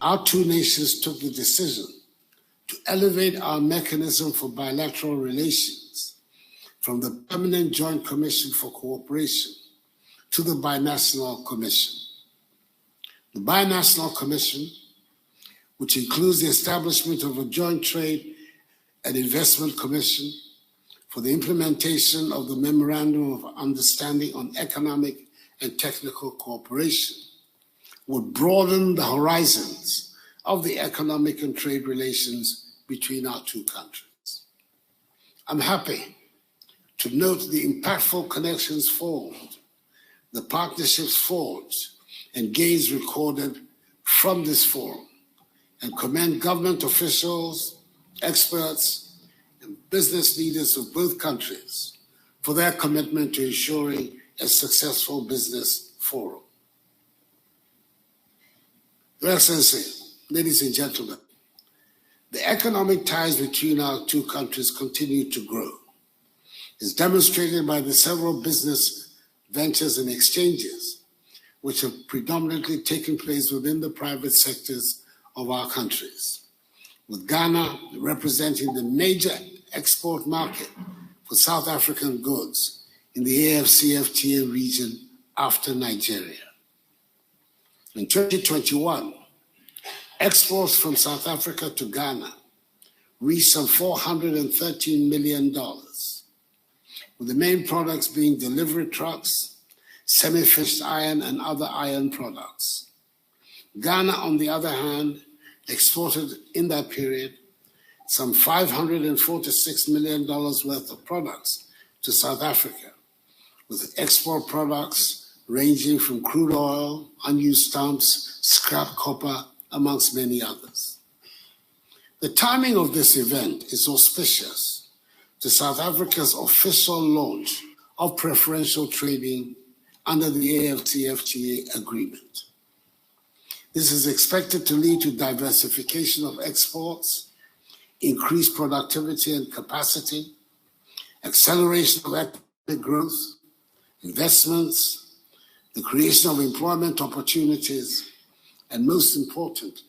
our two nations took the decision to elevate our mechanism for bilateral relations from the Permanent Joint Commission for Cooperation to the Binational Commission. The Binational Commission, which includes the establishment of a Joint Trade and Investment Commission for the implementation of the Memorandum of Understanding on Economic and Technical Cooperation, would broaden the horizons of the economic and trade relations between our two countries. I'm happy to note the impactful connections formed, the partnerships forged, and gains recorded from this forum, and commend government officials, experts, and business leaders of both countries for their commitment to ensuring a successful business forum. Your Excellency, ladies and gentlemen, the economic ties between our two countries continue to grow. It's demonstrated by the several business ventures and exchanges which have predominantly taken place within the private sectors of our countries, with Ghana representing the major export market for South African goods in the AFCFTA region after Nigeria. In 2021, exports from South Africa to Ghana reached some $413 million, with the main products being delivery trucks, semi-fished iron, and other iron products. Ghana, on the other hand, exported in that period some $546 million worth of products to South Africa, with export products ranging from crude oil, unused stumps, scrap copper, amongst many others. The timing of this event is auspicious to South Africa's official launch of preferential trading under the AFCFTA agreement. This is expected to lead to diversification of exports, increased productivity and capacity, acceleration of economic growth, investments, the creation of employment opportunities, and most importantly,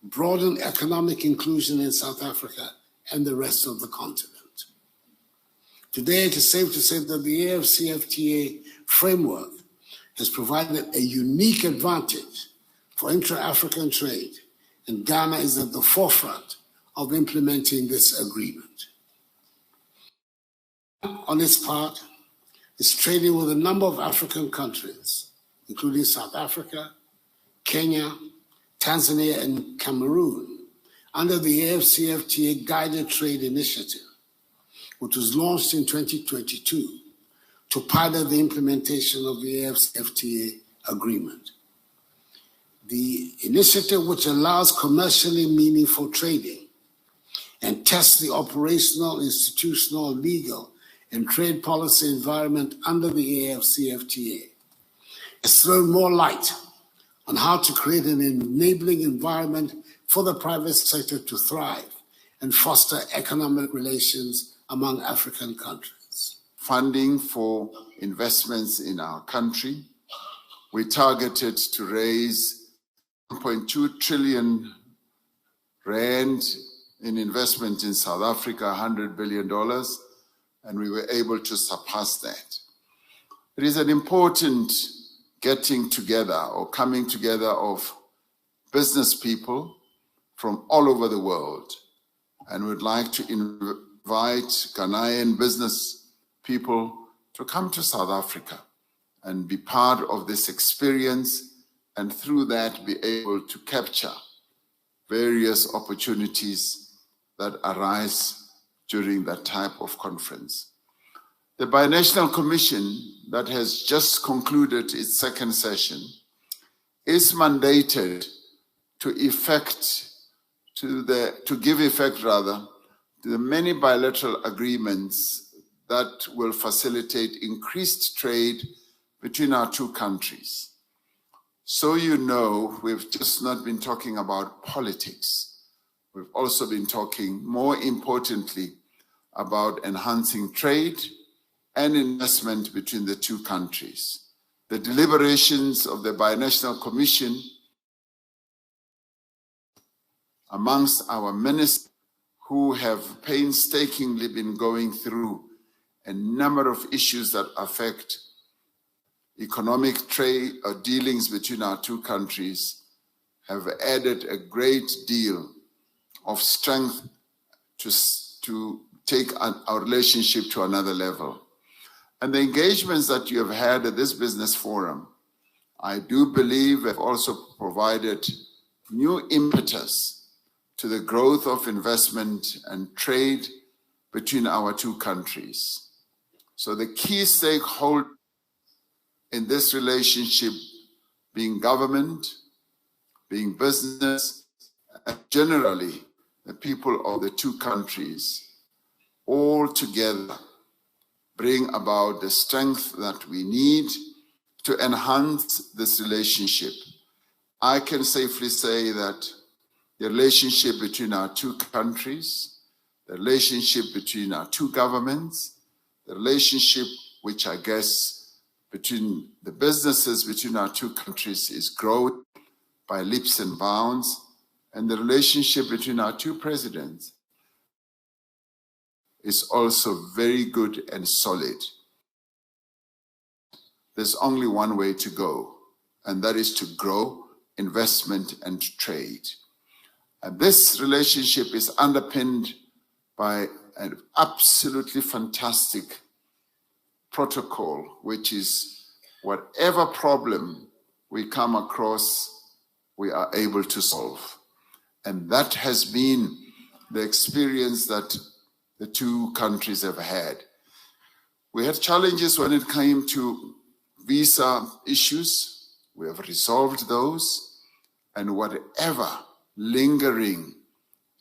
broaden economic inclusion in South Africa and the rest of the continent. Today, it is safe to say that the AFCFTA framework has provided a unique advantage for intra-African trade, and Ghana is at the forefront of implementing this agreement. On its part, is trading with a number of African countries, including South Africa, Kenya, Tanzania, and Cameroon, under the AFCFTA Guided Trade Initiative, which was launched in 2022 to pilot the implementation of the AFCFTA agreement. The initiative, which allows commercially meaningful trading and tests the operational, institutional, legal, and trade policy environment under the AFCFTA, has thrown more light on how to create an enabling environment for the private sector to thrive and foster economic relations among African countries. Funding for investments in our country, we targeted to raise 1.2 trillion rand in investment in South Africa, $100 billion, and we were able to surpass that. It is an important getting together or coming together of business people from all over the world, and we'd like to invite Ghanaian business people to come to South Africa and be part of this experience, and through that be able to capture various opportunities that arise during that type of conference. The Binational Commission that has just concluded its second session is mandated to give effect to the many bilateral agreements that will facilitate increased trade between our two countries. So you know, we've just not been talking about politics. We've also been talking, more importantly, about enhancing trade and investment between the two countries. The deliberations of the Binational Commission amongst our ministers who have painstakingly been going through a number of issues that affect economic trade or dealings between our two countries, have added a great deal of strength to take our relationship to another level. And the engagements that you have had at this business forum, I do believe have also provided new impetus to the growth of investment and trade between our two countries. So the key stakeholder in this relationship being government, being business, and generally the people of the two countries, all together bring about the strength that we need to enhance this relationship. I can safely say that the relationship between our two countries, the relationship between our two governments, the relationship which I guess between the businesses between our two countries is growing by leaps and bounds, and the relationship between our two presidents is also very good and solid. There's only one way to go, and that is to grow investment and trade. And this relationship is underpinned by an absolutely fantastic protocol, which is whatever problem we come across, we are able to solve. And that has been the experience that the two countries have had. We had challenges when it came to visa issues. We have resolved those, and whatever lingering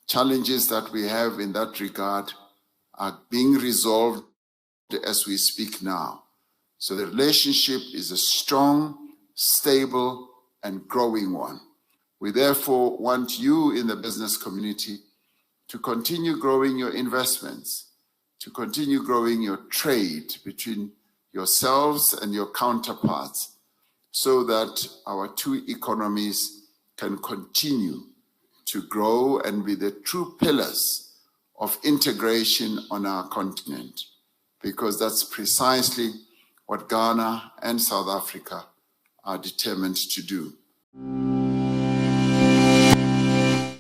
challenges that we have in that regard are being resolved as we speak now. So the relationship is a strong, stable, and growing one. We therefore want you in the business community to continue growing your investments, to continue growing your trade between yourselves and your counterparts, so that our two economies can continue to grow and be the true pillars of integration on our continent, because that's precisely what Ghana and South Africa are determined to do.